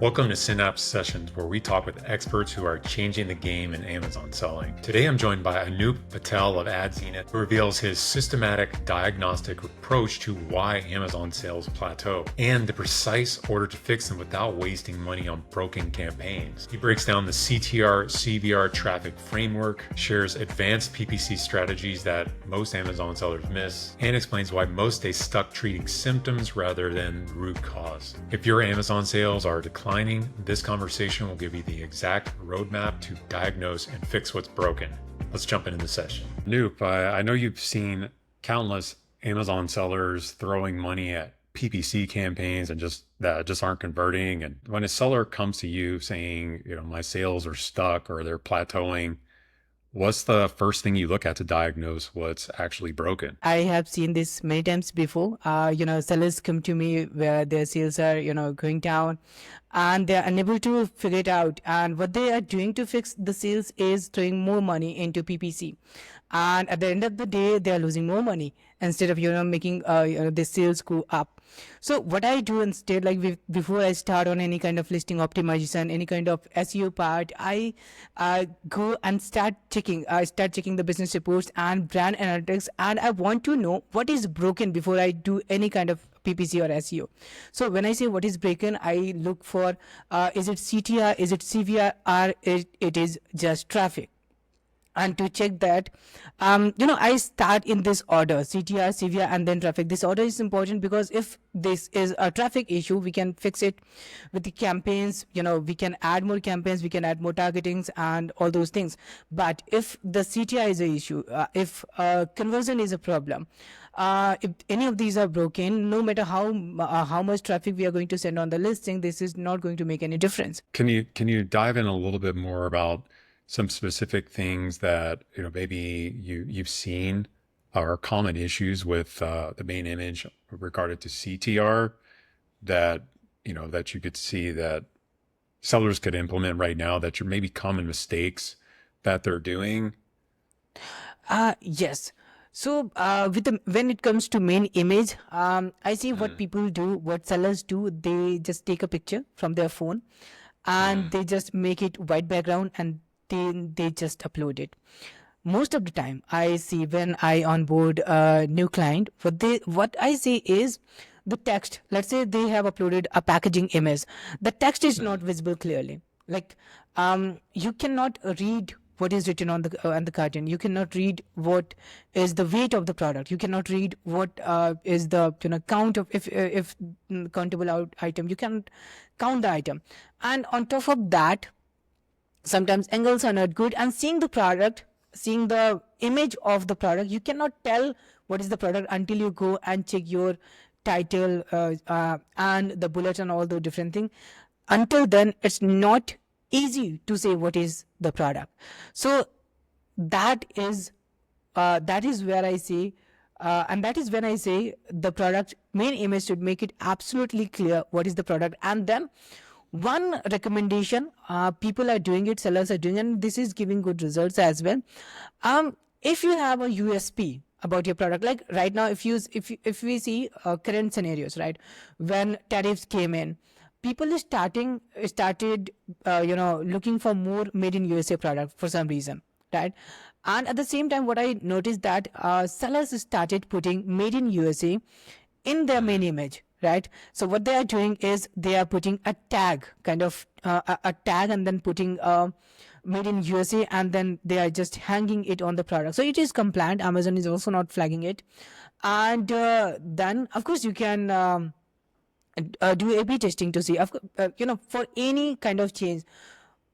Welcome to Synapse Sessions, where we talk with experts who are changing the game in Amazon selling. Today I'm joined by Anoop Patel of Zenath, who reveals his systematic diagnostic approach to why Amazon sales plateau and the precise order to fix them without wasting money on broken campaigns. He breaks down the CTR CVR Traffic framework, shares advanced PPC strategies that most Amazon sellers miss, and explains why most stay stuck treating symptoms rather than root cause. If your Amazon sales are declining, this conversation will give you the exact roadmap to diagnose and fix what's broken. Let's jump into the session. Noop, I know you've seen countless Amazon sellers throwing money at PPC campaigns and just aren't converting. And when a seller comes to you saying, my sales are stuck or they're plateauing, what's the first thing you look at to diagnose what's actually broken? I have seen this many times before. Sellers come to me where their sales are, going down and they're unable to figure it out. And what they are doing to fix the sales is throwing more money into PPC. And at the end of the day, they are losing more money instead of, making, the sales go up. So what I do instead, before I start on any kind of listing optimization, any kind of SEO part, I go and start checking the business reports and brand analytics, and I want to know what is broken before I do any kind of PPC or SEO. So when I say what is broken, I look for is it CTR, is it CVR, or it is just traffic. And to check that, I start in this order: CTR, CVR, and then traffic. This order is important because if this is a traffic issue, we can fix it with the campaigns. We can add more campaigns, we can add more targetings and all those things. But if the CTR is an issue, if conversion is a problem, if any of these are broken, no matter how much traffic we are going to send on the listing, this is not going to make any difference. Can you dive in a little bit more about some specific things that maybe you've seen are common issues with the main image regarded to CTR that that you could see that sellers could implement right now, that you're maybe common mistakes that they're doing? Yes. So when it comes to main image, I see what people do, what sellers do. They just take a picture from their phone and they just make it white background and then they just upload it. Most of the time I see when I onboard a new client, what I see is the text. Let's say they have uploaded a packaging image. The text is not visible clearly. You cannot read what is written on the carton. You cannot read what is the weight of the product. You cannot read what is the count of if countable item. You can count the item, and on top of that, sometimes angles are not good, and seeing the image of the product, you cannot tell what is the product until you go and check your title and the bullets and all the different things. Until then, it's not easy to say what is the product. So that is where I say and that is when I say the product main image should make it absolutely clear what is the product. And then one recommendation, people are doing it, sellers are doing it, and this is giving good results as well. If you have a USP about your product, like right now, if we see current scenarios, right, when tariffs came in, people started looking for more made in USA product for some reason, right? And at the same time, what I noticed that sellers started putting made in USA in their main image, right? So what they are doing is they are putting a tag, kind of a tag, and then putting made in USA, and then they are just hanging it on the product. So it is compliant. Amazon is also not flagging it. And then of course you can do A/B testing to see, for any kind of change,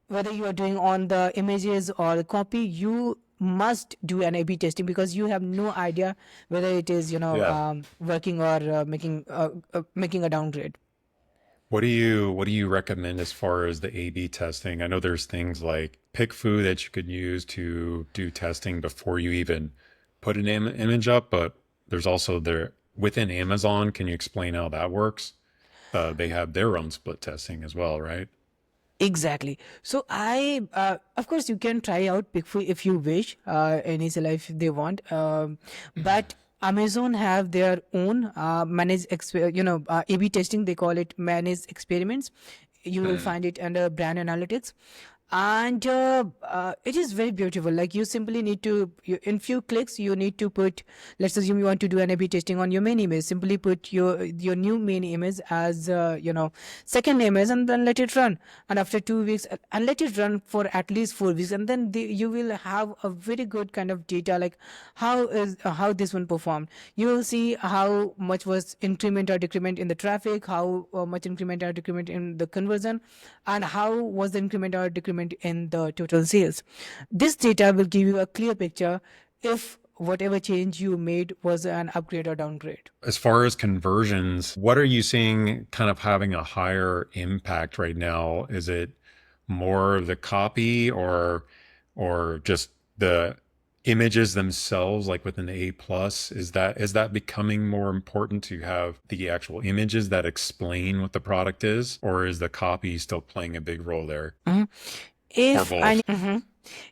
whether you are doing on the images or the copy, you must do an A/B testing because you have no idea whether it is working or making a downgrade. What do you recommend as far as the A/B testing? I know there's things like PickFu that you could use to do testing before you even put an image up, but there's also within Amazon. Can you explain how that works? They have their own split testing as well, right? Exactly. So of course, you can try out PickFu if you wish, any seller if they want. But Amazon have their own managed, A/B testing. They call it managed experiments. You will find it under brand analytics, and it is very beautiful. Like, you simply need to, in few clicks, you need to put, let's assume you want to do an A/B testing on your main image. Simply put your new main image as second image, and then let it run. And after 2 weeks, and let it run for at least 4 weeks, and then you will have a very good kind of data, like how this one performed. You will see how much was increment or decrement in the traffic, how much increment or decrement in the conversion, and how was the increment or decrement in the total sales. This data will give you a clear picture if whatever change you made was an upgrade or downgrade. As far as conversions, what are you seeing kind of having a higher impact right now? Is it more the copy or just the images themselves, like within the A plus? Is that becoming more important to have the actual images that explain what the product is, or is the copy still playing a big role there? If Or both? I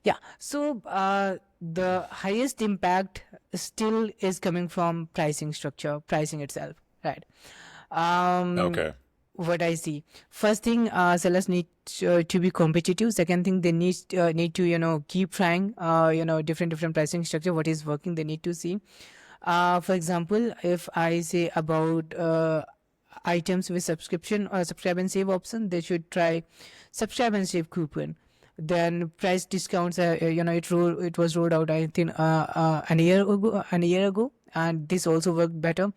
Yeah, so the highest impact still is coming from pricing structure, pricing itself, right? Okay. What I see, first thing, sellers need to be competitive. Second thing, they need to keep trying different pricing structure. What is working, they need to see. For example, if I say about items with subscription or subscribe and save option, they should try subscribe and save coupon. Then price discounts, it was rolled out, I think, a year ago, and this also worked better.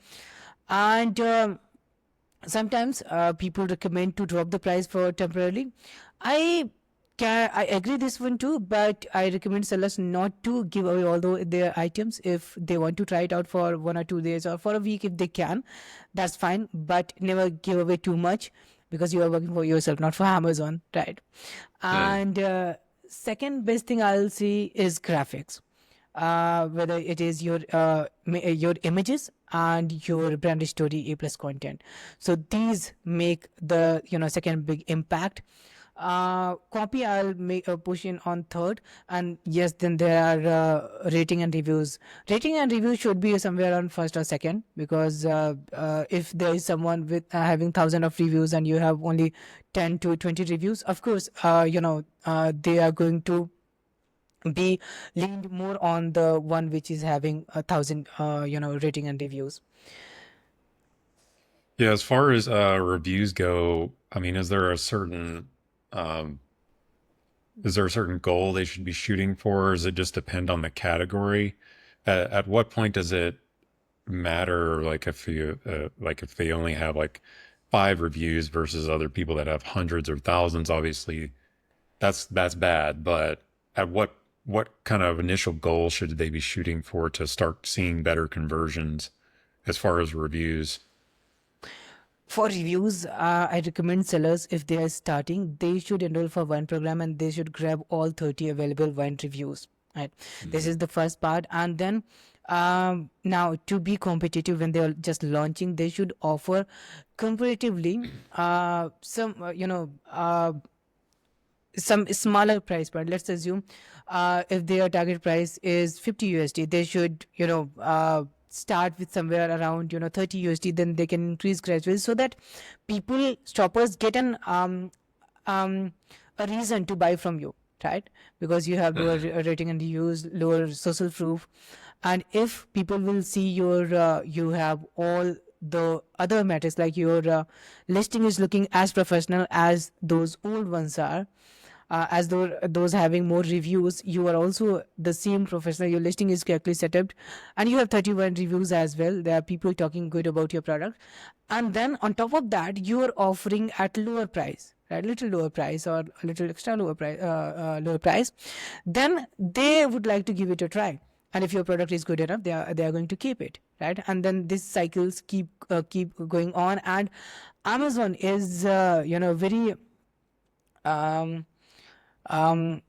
And sometimes people recommend to drop the price for temporarily. I agree this one too, but I recommend sellers not to give away all their items. If they want to try it out for 1 or 2 days or for a week, if they can, that's fine. But never give away too much, because you are working for yourself, not for Amazon, right? And second best thing I'll see is graphics. Whether it is your images and your brand story A plus content. So these make the second big impact. Copy I'll make a push in on third, and yes, then there are rating and reviews. Rating and reviews should be somewhere on first or second, because if there is someone with having thousands of reviews and you have only 10 to 20 reviews, of course they are going to be leaned more on the one which is having 1,000 rating and reviews. Yeah, as far as reviews go, I mean, um, is there a certain goal they should be shooting for? Or does it just depend on the category? At what point does it matter? Like if they only have like 5 reviews versus other people that have hundreds or thousands, obviously that's bad. But at what kind of initial goal should they be shooting for to start seeing better conversions as far as reviews? For reviews, I recommend sellers, if they are starting, they should enroll for one program and they should grab all 30 available wine reviews. Right. This is the first part. And then now, to be competitive when they are just launching, they should offer comparatively some smaller price point. Let's assume if their target price is 50 USD, they should start with somewhere around 30 USD. Then they can increase gradually, so that shoppers get a reason to buy from you, right? Because you have lower rating and reviews, lower social proof, and if people will see you have all the other metrics, like your listing is looking as professional as those old ones are, as those having more reviews, you are also the same professional, your listing is correctly set up, and you have 31 reviews as well. There are people talking good about your product, and then on top of that, you are offering at lower price, right? Little lower price or a little extra lower price. Then they would like to give it a try, and if your product is good enough, they are going to keep it, right? And then these cycles keep going on, and Amazon is very um, um,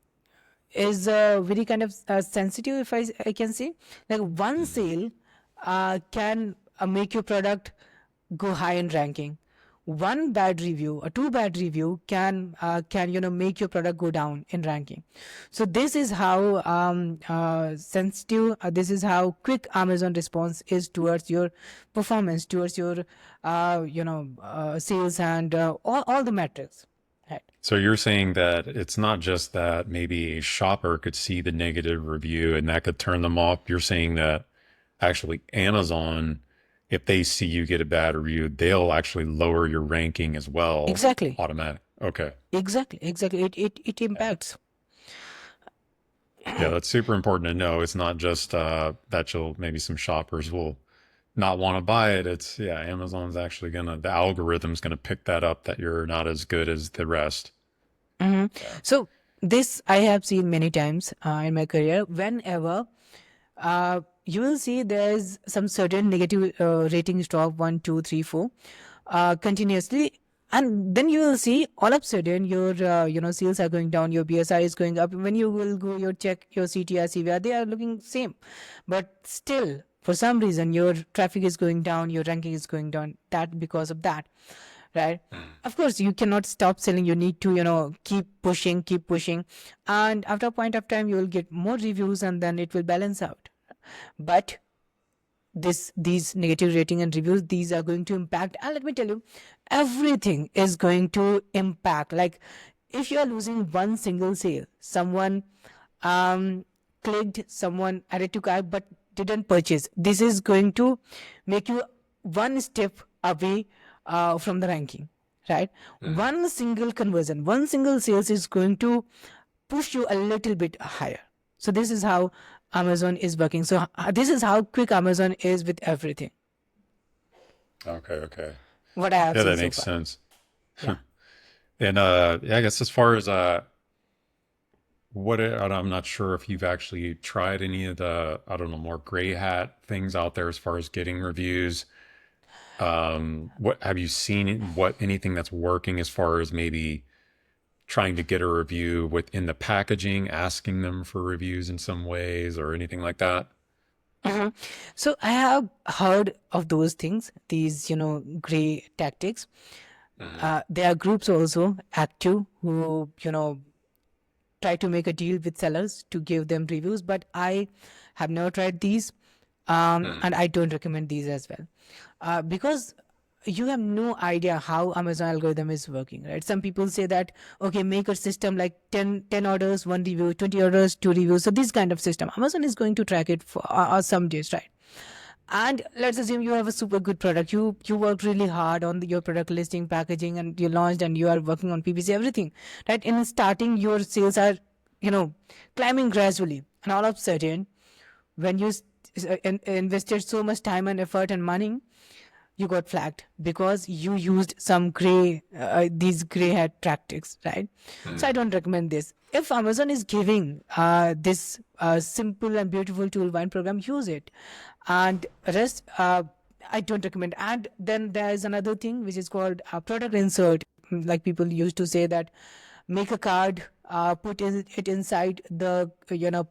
is very kind of sensitive, if I can say. Like, one sale can make your product go high in ranking. One bad review, a two bad review can make your product go down in ranking. So this is how sensitive, this is how quick Amazon response is towards your performance, towards your sales, and all the metrics. So you're saying that it's not just that maybe a shopper could see the negative review and that could turn them off. You're saying that actually Amazon, if they see you get a bad review, they'll actually lower your ranking as well, Exactly. automatic. Okay. Exactly. It Yeah. impacts. Yeah, that's super important to know. It's not just that you'll maybe some shoppers will not want to buy it. It's yeah, Amazon's actually gonna the algorithm's gonna pick that up that you're not as good as the rest. Mhm. Yeah. So this I have seen many times in my career. Whenever you will see there's some certain negative rating drop 1, 2, 3, 4 continuously, and then you will see all of a sudden your sales are going down, your BSI is going up. When you will go your check your CTR CVR, they are looking same, but still for some reason your traffic is going down, your ranking is going down. That because of that, right? Of course you cannot stop selling, you need to keep pushing, and after a point of time you will get more reviews and then it will balance out. But these negative rating and reviews, these are going to impact, and let me tell you, everything is going to impact. Like if you are losing one single sale, someone clicked, someone added to cart but didn't purchase, this is going to make you one step away from the ranking, right? One single conversion, one single sales is going to push you a little bit higher. So this is how Amazon is working. So this is how quick Amazon is with everything. Okay, okay. What I have Yeah, seen that so makes far. sense. Yeah. And yeah, I guess as far as I'm not sure if you've actually tried any of the, I don't know, more gray hat things out there as far as getting reviews. What have you seen what anything that's working as far as maybe trying to get a review within the packaging, asking them for reviews in some ways or anything like that? Mhm. So I have heard of those things, these gray tactics. Hmm. There are groups also active who try to make a deal with sellers to give them reviews, but I have never tried these, and I don't recommend these as well, because you have no idea how Amazon algorithm is working, right? Some people say that okay, make a system like 10 orders, one review, 20 orders, two reviews. So this kind of system, Amazon is going to track it for some days, right? And let's assume you have a super good product, you worked really hard on your product listing, packaging, and you launched, and you are working on PPC, everything, right? In the starting your sales are climbing gradually, and all of a sudden when you invested so much time and effort and money, you got flagged because you used some these gray hat tactics, right? So I don't recommend this. If Amazon is giving this simple and beautiful tool wine program, use it, and rest I don't recommend. And then there is another thing which is called product insert. Like people used to say that make a card, it inside the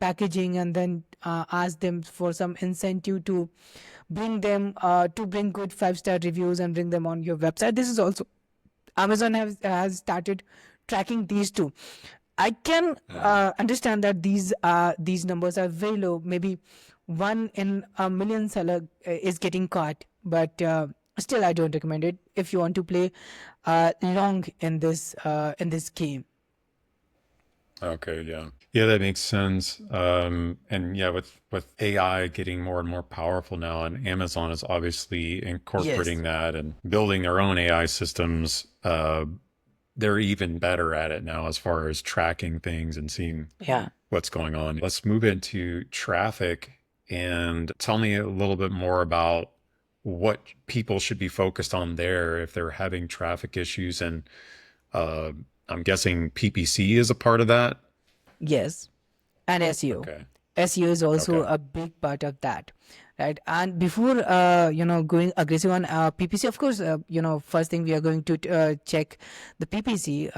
packaging, and then ask them for some incentive to bring good 5-star reviews and bring them on your website. This is also Amazon has started tracking these two. I can understand that these numbers are very low. Maybe one in a million seller is getting caught, but still, I don't recommend it if you want to play long in this game. Okay, yeah. Yeah, that makes sense. And yeah, with AI getting more and more powerful now, and Amazon is obviously Yes. incorporating that and building their own AI systems, they're even better at it now as far as tracking things and seeing Yeah. what's going on. Let's move into traffic and tell me a little bit more about what people should be focused on there if they're having traffic issues. And uh, I'm guessing PPC is a part of that. Yes. And SEO. Okay. SEO is also Okay. a big part of that, right? And before going aggressive on PPC, of course, first thing we are going to check the PPC,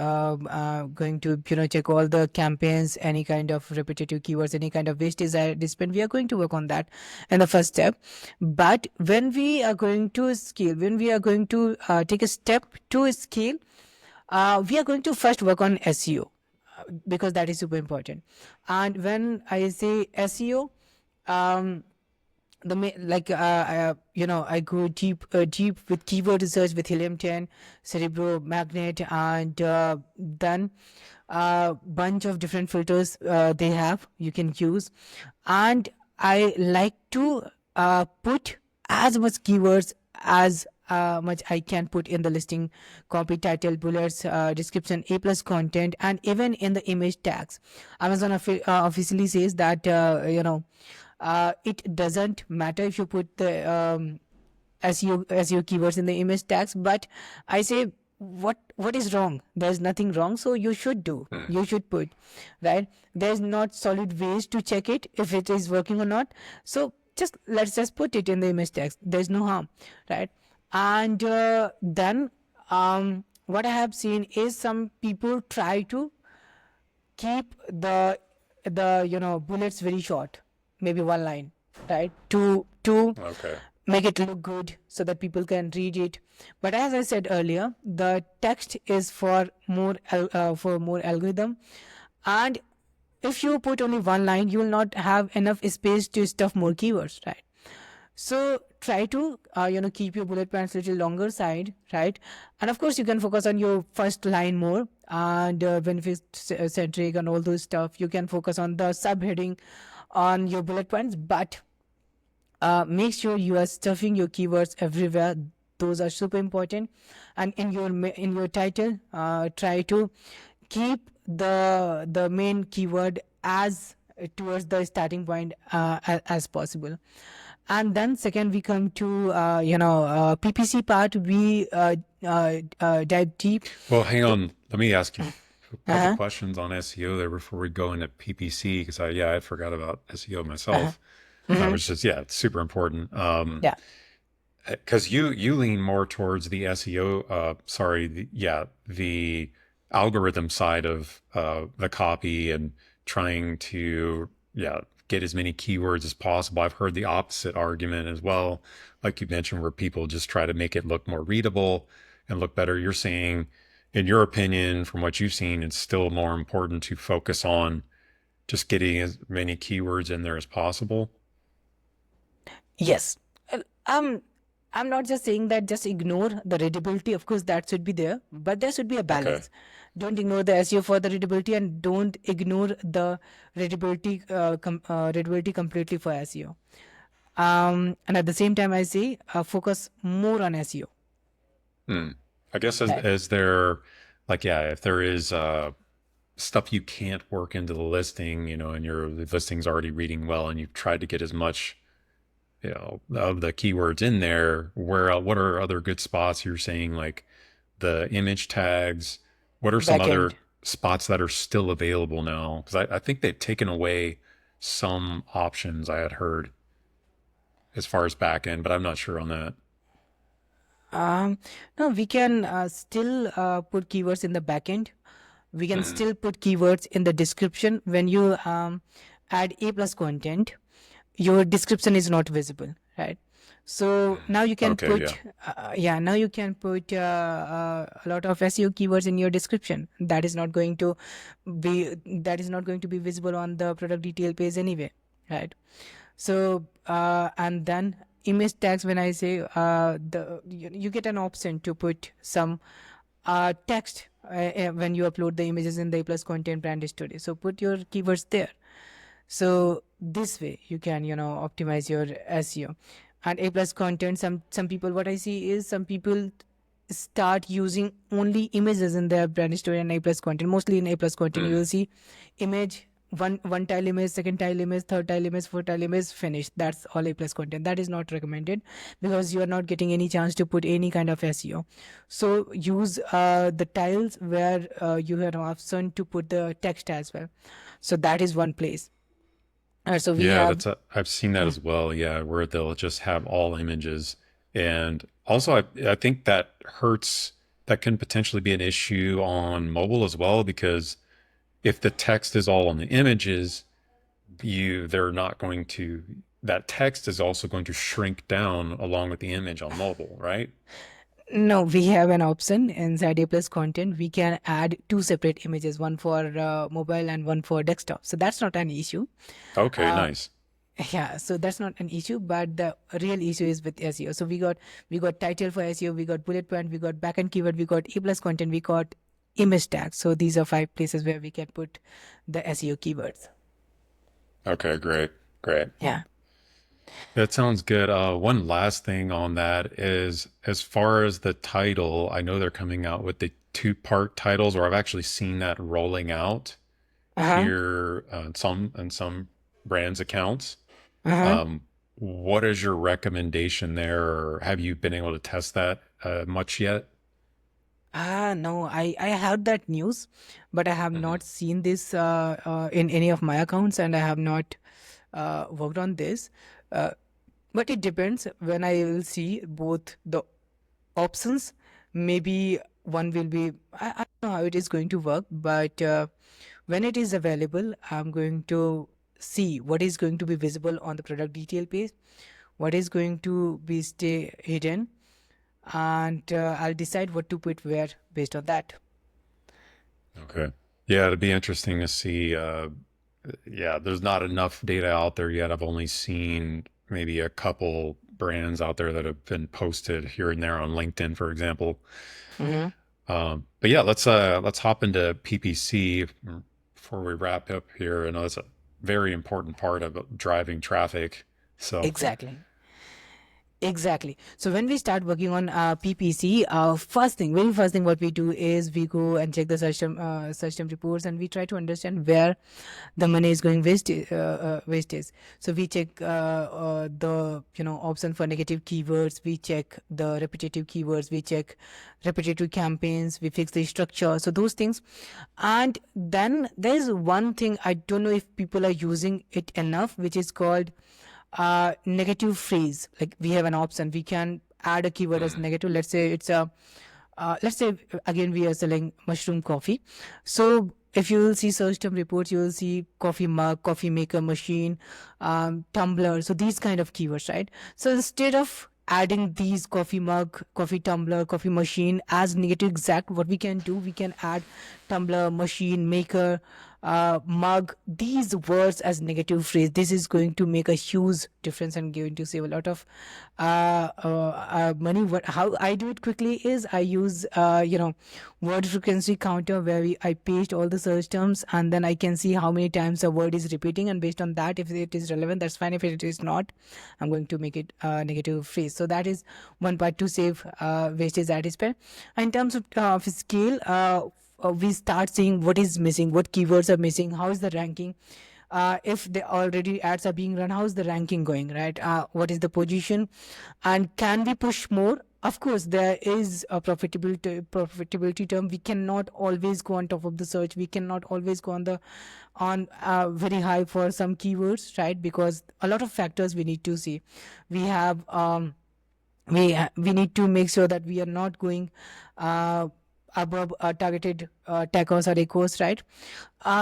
going to check all the campaigns, any kind of repetitive keywords, any kind of wastage ad spend. We are going to work on that in the first step. But when we are going to scale, when we are going to take a step to scale, we are going to first work on SEO, because that is super important. And when I say SEO, I go deep with keyword research with helium 10, cerebro magnet, and then bunch of different filters they have you can use. And I like to put as much keywords as much I can put in the listing copy, title, bullets, description, A plus content, and even in the image tags. Amazon officially says that it doesn't matter if you put the SEO keywords in the image tags, but I say what is wrong? There's nothing wrong, so you should do. You should put, right? There's not solid ways to check it if it is working or not. So let's just put it in the image tags. There's no harm, right? And then what I have seen is some people try to keep the bullets very short, maybe one line, right, to Okay. make it look good so that people can read it. But as I said earlier, the text is for more algorithm, and if you put only one line, you will not have enough space to stuff more keywords, right? So try to keep your bullet points a little longer side, right? And of course you can focus on your first line more, and benefit centric and all those stuff. You can focus on the subheading on your bullet points, but make sure you are stuffing your keywords everywhere. Those are super important. And in your title, try to keep the main keyword as towards the starting point as possible. And then second we come to PPC part. We dive deep. Well, hang on. Let me ask you a couple Uh-huh. questions on SEO there before we go into PPC, because I forgot about SEO myself. Mm-hmm. Which is, yeah, it's super important. Yeah. Because you lean more towards the SEO, the algorithm side of the copy and trying to, get as many keywords as possible. I've heard the opposite argument as well, like you mentioned, where people just try to make it look more readable and look better. You're saying, in your opinion, from what you've seen, it's still more important to focus on just getting as many keywords in there as possible. Yes. Well, I'm not just saying that just ignore the readability. Of course, that should be there, but there should be a Okay. balance. Don't ignore the SEO for the readability, and don't ignore the readability completely for SEO. And at the same time, I say focus more on SEO. Hmm. I guess Right. as there, like, yeah, if there is stuff you can't work into the listing, and your the listing's already reading well, and you've tried to get as much, of the keywords in there, what are other good spots you're saying, like the image tags? What are some Back end. other spots that are still available now? Because I think they've taken away some options I had heard as far as back end, but I'm not sure on that. Um, no, we can still put keywords in the backend. We can Mhm. still put keywords in the description. When you add A plus content, your description is not visible, right? So now you can Okay, yeah. put, now you can put a lot of SEO keywords in your description. That is not going to be visible on the product detail page anyway, right? So and then image tags, when I say you get an option to put some text when you upload the images in the A plus content brand story. So put your keywords there. So this way you can optimize your SEO. And A plus content, some people, what I see is some people start using only images in their brand story and A plus content. Mostly in A plus content you Mm. will see image, one tile image, second tile image, third tile image, fourth tile image, finished. That's all A plus content. That is not recommended, because you are not getting any chance to put any kind of SEO. So use the tiles where you have an option to put the text as well. So that is one place. So we Yeah, have. I've seen that as well. Yeah, where they'll just have all images. And also I think that hurts, that can potentially be an issue on mobile as well, because if the text is all on the images, they're not going to, that text is also going to shrink down along with the image on mobile, right? No, we have an option inside A plus content. We can add two separate images, one for mobile and one for desktop. So that's not an issue. Okay, Uh, nice. Yeah, so that's not an issue, but the real issue is with SEO. So we got title for SEO, we got bullet point, we got backend keyword, we got A plus content, we got image tags. So these are 5 places where we can put the SEO keywords. Okay, great. Great. Yeah. That sounds good. One last thing on that is as far as the title, I know they're coming out with the two-part titles, or I've actually seen that rolling out Uh-huh. here in some brands' accounts. Uh-huh. Um, what is your recommendation there, or have you been able to test that much yet? No, I heard that news, but I have not seen this in any of my accounts, and I have not worked on this. Uh, but it depends when I will see both the options. Maybe one will be, I don't know how it is going to work, but when it is available, I'm going to see what is going to be visible on the product detail page, what is going to be stay hidden, and I'll decide what to put where based on that. Okay. Yeah, it'd be interesting to see. Yeah, there's not enough data out there yet. I've only seen maybe a couple brands out there that have been posted here and there on LinkedIn, for example. Hmm. But yeah, let's hop into PPC before we wrap up here. I know it's a very important part of driving traffic. So Exactly. Exactly. So when we start working on PPC, very first thing, what we do is we go and check the search term reports, and we try to understand where the money is going wastage. So we check the option for negative keywords. We check the repetitive keywords. We check repetitive campaigns. We fix the structure. So those things, and then there is one thing I don't know if people are using it enough, which is called negative phrase. Like we have an option, we can add a keyword as negative. Let's say it's a let's say again we are selling mushroom coffee. So if you will see search term reports, you will see coffee mug, coffee maker machine, tumbler. So these kind of keywords, right? So instead of adding these coffee mug, coffee tumbler, coffee machine as negative exact, what we can do, we can add tumbler, machine, maker, mug, these words as negative phrase. This is going to make a huge difference and going to save a lot of money. How I do it quickly is I use word frequency counter, where I paste all the search terms, and then I can see how many times a word is repeating, and based on that, if it is relevant, that's fine. If it is not, I'm going to make it negative phrase. So that is one part to save wastage that is spent. In terms of scale, we start seeing what is missing, what keywords are missing, how is the ranking. If the already ads are being run, how is the ranking going, right? What is the position, and can we push more? Of course, there is a profitability term. We cannot always go on top of the search. We cannot always go on very high for some keywords, right? Because a lot of factors we need to see. We have we need to make sure that we are not going uh, above targeted tacos or echoes, right?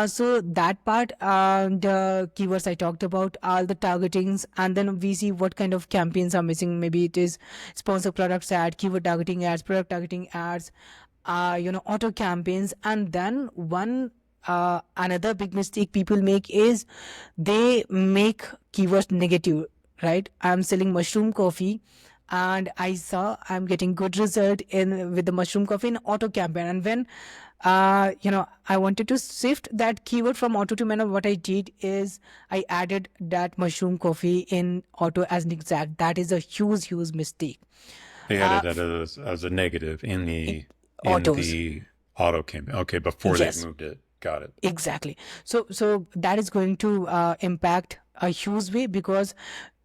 So that part, the keywords I talked about, are the targetings, and then we see what kind of campaigns are missing. Maybe it is sponsor products ad, keyword targeting ads, product targeting ads, auto campaigns. And then one another big mistake people make is they make keywords negative, right? I'm selling mushroom coffee, and I saw I'm getting good result in with the mushroom coffee in auto campaign. And when I wanted to shift that keyword from auto to manual, what I did is I added that mushroom coffee in auto as an exact. That is a huge mistake. they uh added that as a negative in in in autos. the auto campaign. Okay, before they've Yes, moved it. Got it. exactly. So that is going to impact a huge way, because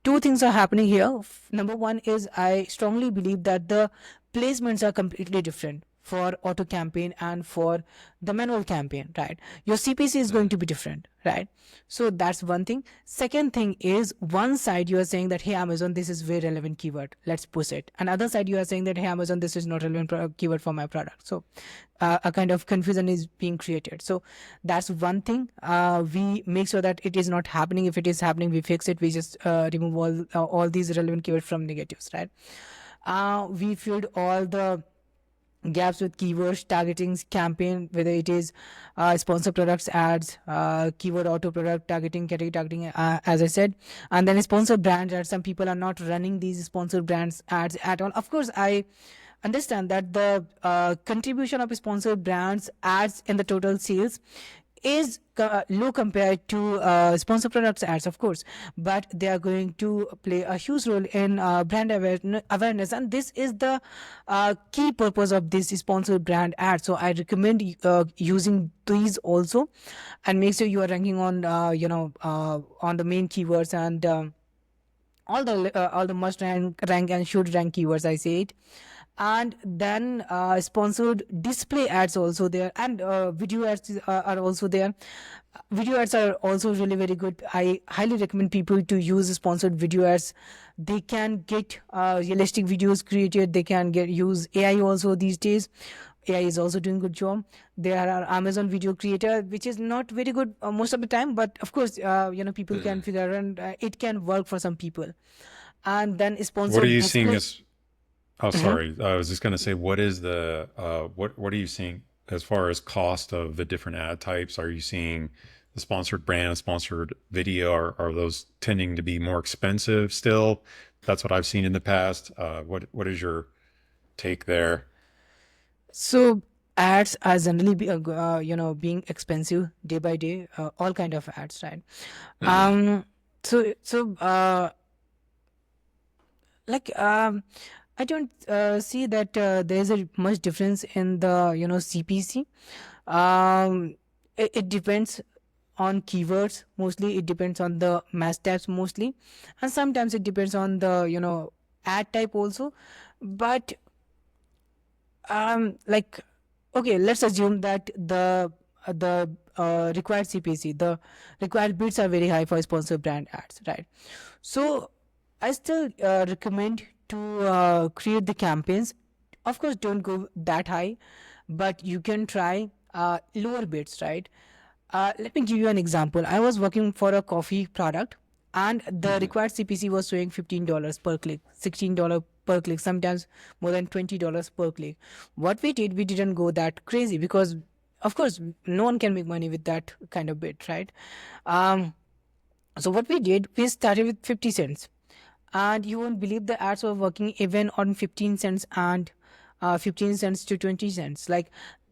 two things are happening here. Number one is I strongly believe that the placements are completely different for auto campaign and for the manual campaign, right? Your CPC is going to be different, right? So that's one thing. Second thing is, one side you are saying that, hey Amazon, this is very relevant keyword, let's push it. Another side you are saying that, hey Amazon, this is not relevant keyword for my product. So a kind of confusion is being created. So that's one thing. We make sure that it is not happening. If it is happening, we fix it. We just remove all these relevant keywords from negatives, right? We filled all the gaps with keywords, targeting campaign, whether it is sponsor products ads, keyword auto product targeting, category targeting, as I said, and then sponsor brands ads. Some people are not running these sponsor brands ads at all. Of course, I understand that the contribution of sponsored brands ads in the total sales is low compared to sponsor products ads, of course, but they are going to play a huge role in brand awareness, and this is the key purpose of this sponsored brand ad. So I recommend using these also, and make sure you are ranking on on the main keywords, and all the must rank and should rank keywords, I say it. And then sponsored display ads also there, and video ads are also there. Video ads are also really very good. I highly recommend people to use sponsored video ads. They can get realistic videos created. They can use AI also these days. AI is also doing good job. There are Amazon video creator, which is not very good most of the time, but of course, people can figure out, and it can work for some people. And then sponsored. What are you seeing display- as? Oh, sorry. I was just going to say, what is the what are you seeing as far as cost of the different ad types? Are you seeing the sponsored brand, sponsored video? Are those tending to be more expensive still? That's what I've seen in the past. What is your take there? So ads are generally being expensive day by day. All kind of ads, right? So like I don't see that there's a much difference in the CPC. It depends on keywords mostly. It depends on the match types mostly, and sometimes it depends on the ad type also. But like, okay, let's assume that the required CPC, the required bids are very high for sponsored brand ads, right? So I still recommend to create the campaigns. Of course, don't go that high, but you can try lower bids, right? Let me give you an example. I was working for a coffee product, and the required CPC was showing $15 per click, $16 per click, sometimes more than $20 per click. What we did, we didn't go that crazy, because of course no one can make money with that kind of bid, right? So what we did, we started with 50 cents, and you won't believe the ads were working even on 15 cents and 15 cents to 20 cents. Like,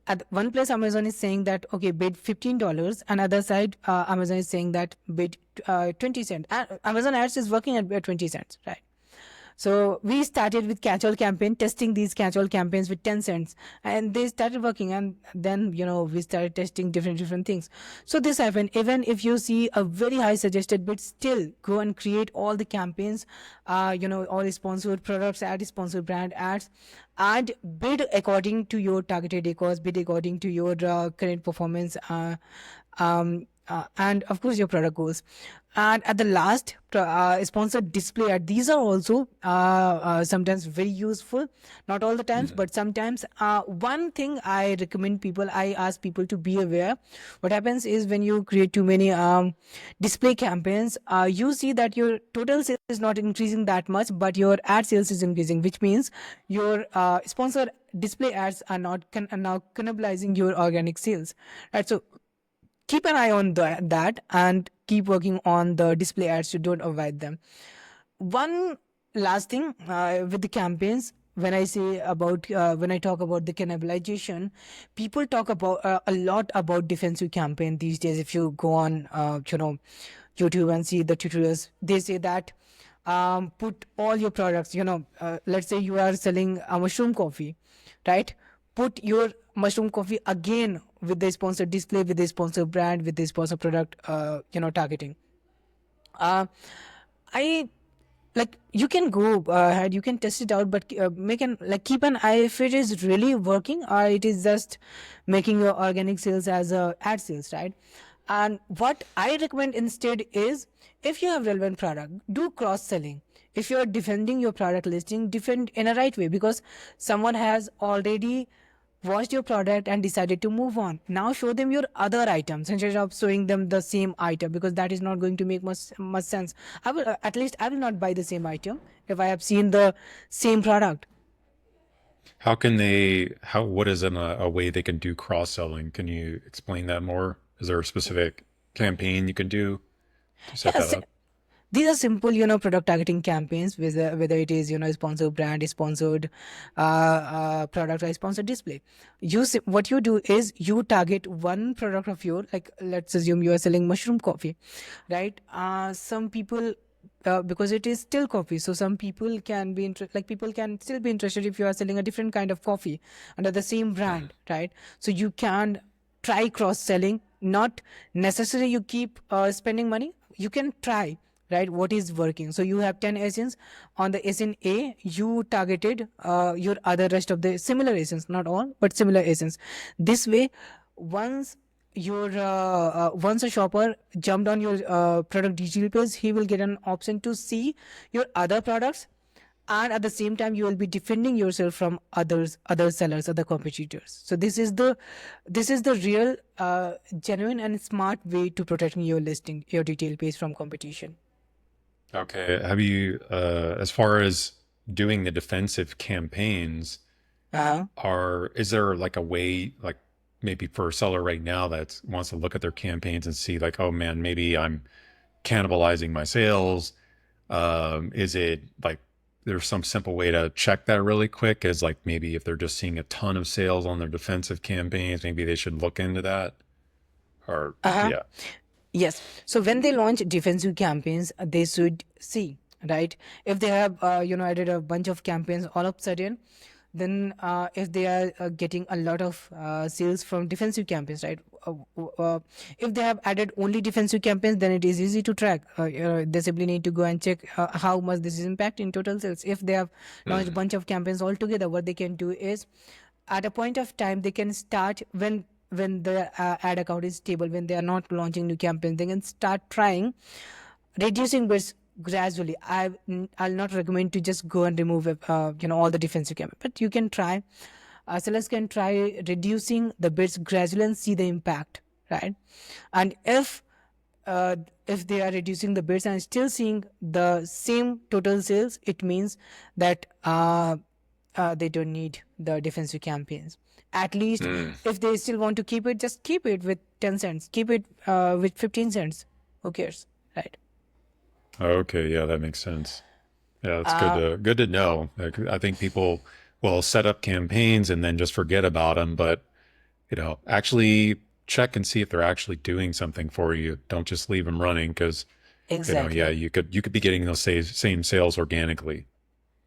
at one place Amazon is saying that okay, bid $15, and other side Amazon is saying that bid 20 cents. Amazon ads is working at 20 cents, right? So we started with catch-all campaign, testing these catch-all campaigns with 10 cents, and they started working. And then we started testing different things. So this happened. Even if you see a very high suggested bid, still go and create all the campaigns, all sponsored products, sponsored brand ads, and bid according to your targeted ACOS, bid according to your current performance, and of course your product goals. And at the last, sponsored display ad, these are also sometimes very useful, not all the times, but sometimes. One thing I recommend people, I ask people to be aware. What happens is, when you create too many display campaigns, you see that your total sales is not increasing that much, but your ad sales is increasing, which means your sponsored display ads are not are now cannibalizing your organic sales, right? So keep an eye on that, and keep working on the display ads. You don't avoid them. One last thing with the campaigns, when I talk about the cannibalization, people talk about a lot about defensive campaign these days. If you go on YouTube and see the tutorials, they say that put all your products, let's say you are selling a mushroom coffee, right? Put your mushroom coffee again with the sponsored display, with the sponsored brand, with the sponsored product targeting. I like, you can go ahead, you can test it out, but keep an eye if it is really working, or it is just making your organic sales as a ad sales, right? And what I recommend instead is, if you have relevant product, do cross selling. If you are defending your product listing, defend in a right way, because someone has already watched your product and decided to move on. Now show them your other items instead of showing them the same item, because that is not going to make much sense. I will at least I will not buy the same item if I have seen the same product. what is a way they can do cross-selling? Can you explain that more? Is there a specific campaign you can do to set that Yes, up? these are simple, product targeting campaigns, whether it is, sponsored brand, sponsored product, or sponsored display. What you do is you target one product of your, like, let's assume you are selling mushroom coffee, right? Some people, because it is still coffee, so some people can be like, people can still be interested if you are selling a different kind of coffee under the same brand, right? So you can try cross selling. Not necessarily you keep spending money. You can try, right, what is working. So you have 10 ASINs. On the ASIN A, you targeted your other rest of the similar ASINs, not all, but similar ASINs. This way, once once a shopper jumped on your product digital page, he will get an option to see your other products, and at the same time you will be defending yourself from other sellers, other competitors. So this is the real genuine and smart way to protecting your listing, your detail page, from competition. Okay. Have you, as far as doing the defensive campaigns, Uh-huh. is there like a way, like maybe for a seller right now that wants to look at their campaigns and see like, oh man, maybe I'm cannibalizing my sales? Is it like there's some simple way to check that really quick? Is like maybe if they're just seeing a ton of sales on their defensive campaigns, maybe they should look into that? Or Uh-huh. yeah. Yes. So when they launch defensive campaigns, they should see, right? If they have, added a bunch of campaigns all of a sudden, then if they are getting a lot of sales from defensive campaigns, right? If they have added only defensive campaigns, then it is easy to track. They simply need to go and check how much this is impacting total sales. If they have launched a Mm. bunch of campaigns altogether, what they can do is, at a point of time, they can start, when the ad account is stable, when they are not launching new campaigns, they can start trying reducing bids gradually. I'll not recommend to just go and remove all the defensive campaign, but you can try. Sellers can try reducing the bids gradually and see the impact, right? And if they are reducing the bids and still seeing the same total sales, it means that they don't need the defensive campaigns. At least, Mm. if they still want to keep it, just keep it with 10 cents, keep it with 15 cents. Who cares, right? Okay, yeah, that makes sense. Yeah, it's Uh, good to know. Like, I think people will set up campaigns and then just forget about them, but actually check and see if they're actually doing something for you. Don't just leave them running because yeah, exactly. you could be getting those same sales organically.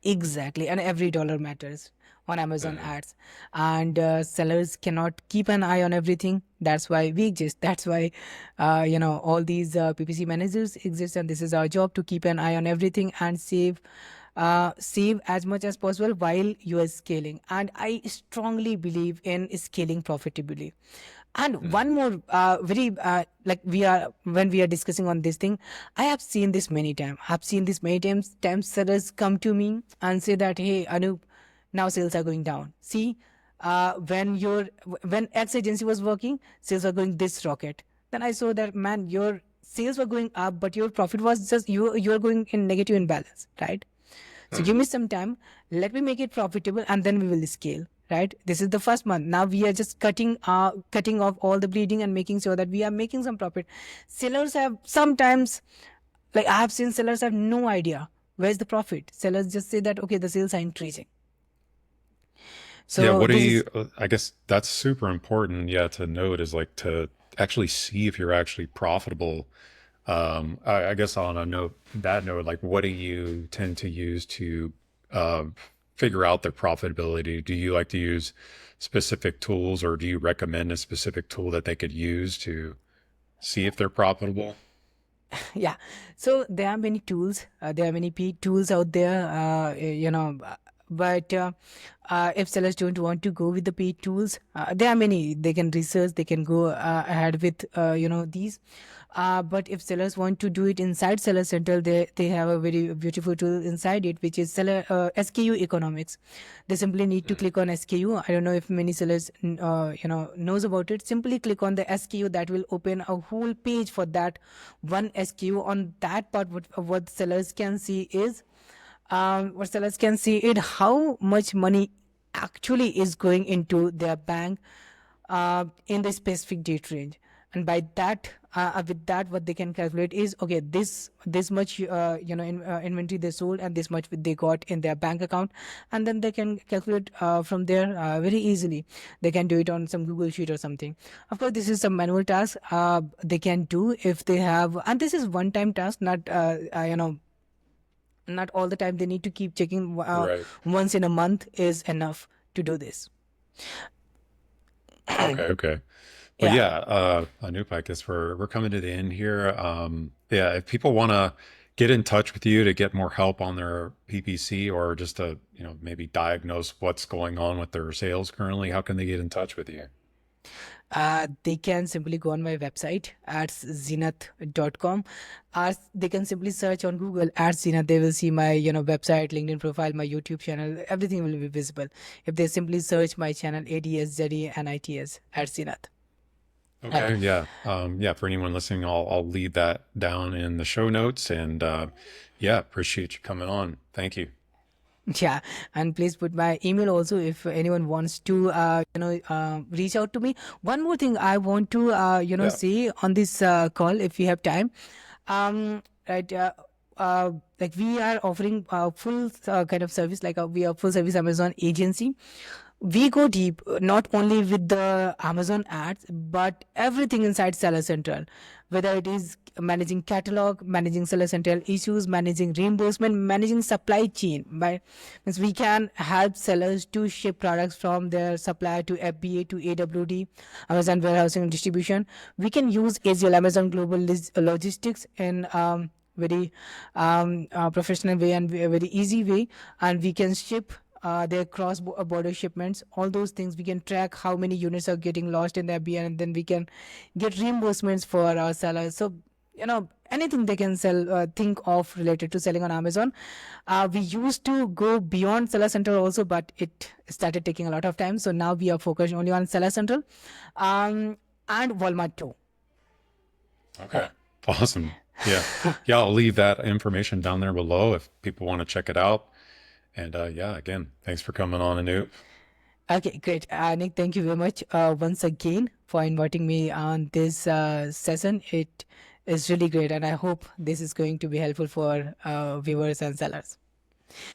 Exactly. And every dollar matters on Amazon Mhm. ads. And sellers cannot keep an eye on everything. That's why we exist. That's why, all these PPC managers exist. And this is our job, to keep an eye on everything and save as much as possible while you are scaling. And I strongly believe in scaling profitably. And Mhm. one more, very like, we are when we are discussing on this thing, I have seen this many times. I've seen this many times. Times sellers come to me and say that, hey, Anoop, now sales are going down. See, when X agency was working, sales were going this rocket. Then I saw that, man, your sales were going up, but your profit was just, you are going in negative imbalance, right? So give Mhm. me some time. Let me make it profitable, and then we will scale. Right. This is the first month. Now we are just cutting off all the bleeding and making sure that we are making some profit. Sellers have sometimes, like, I have seen sellers have no idea where's the profit. Sellers just say that, okay, the sales are increasing. Yeah, So what do this you, is, I guess that's super important, yeah, to note is like to actually see if you're actually profitable. I guess on that note, like what do you tend to use to um, figure out their profitability? Do you like to use specific tools or do you recommend a specific tool that they could use to see if they're profitable? yeah. So there are many tools. There are many paid tools out there. But if sellers don't want to go with the paid tools, there are many. They can research. They can go ahead with these. But if sellers want to do it inside Seller Central, they have a very beautiful tool inside it, which is seller SKU economics. They simply need to click on SKU. I don't know if many sellers knows about it. Simply click on the SKU. That will open a whole page for that one SKU. On that part, what sellers can see is, how much money actually is going into their bank in the specific date range. And by that, with that, what they can calculate is, okay, this much inventory they sold and this much they got in their bank account, and then they can calculate from there very easily. They can do it on some Google sheet or something. Of course, this is some manual task they can do if they have, and this is one time task, not not all the time they need to keep checking. Right. Once in a month is enough to do this. Okay. Okay. Well, Yeah. yeah, Anoop, I guess we're coming to the end here. Yeah, if people want to get in touch with you to get more help on their PPC or just to, maybe diagnose what's going on with their sales currently, how can they get in touch with you? They can simply go on my website at zenath.com, or they can simply search on Google at Zenath. They will see my website, LinkedIn profile, my YouTube channel. Everything will be visible if they simply search my channel ADSZENITS at Zenath. Okay, yeah. Yeah, for anyone listening, I'll leave that down in the show notes and yeah, appreciate you coming on. Thank you. Yeah, and please put my email also if anyone wants to reach out to me. One more thing I want to Yeah. say on this call, if you have time. Right, like we are offering full kind of service, like we are full service Amazon agency. We go deep, not only with the Amazon ads, but everything inside Seller Central, whether it is managing catalog, managing Seller Central issues, managing reimbursement, managing supply chain. By means we can help sellers to ship products from their supplier to FBA to AWD, Amazon warehousing and distribution. We can use Azure Amazon Global Logistics in very professional way and a very easy way, and we can ship their cross border shipments. All those things we can track how many units are getting lost in their BN, and then we can get reimbursements for our sellers. So anything they can sell, think of related to selling on Amazon. We used to go beyond Seller Central also, but it started taking a lot of time. So now we are focused only on Seller Central and Walmart too. Okay. Awesome. Yeah. Yeah, I'll leave that information down there below if people want to check it out. And yeah, again, thanks for coming on, Anoop. Okay, great. Nick, thank you very much once again for inviting me on this session. It is really great, and I hope this is going to be helpful for viewers and sellers.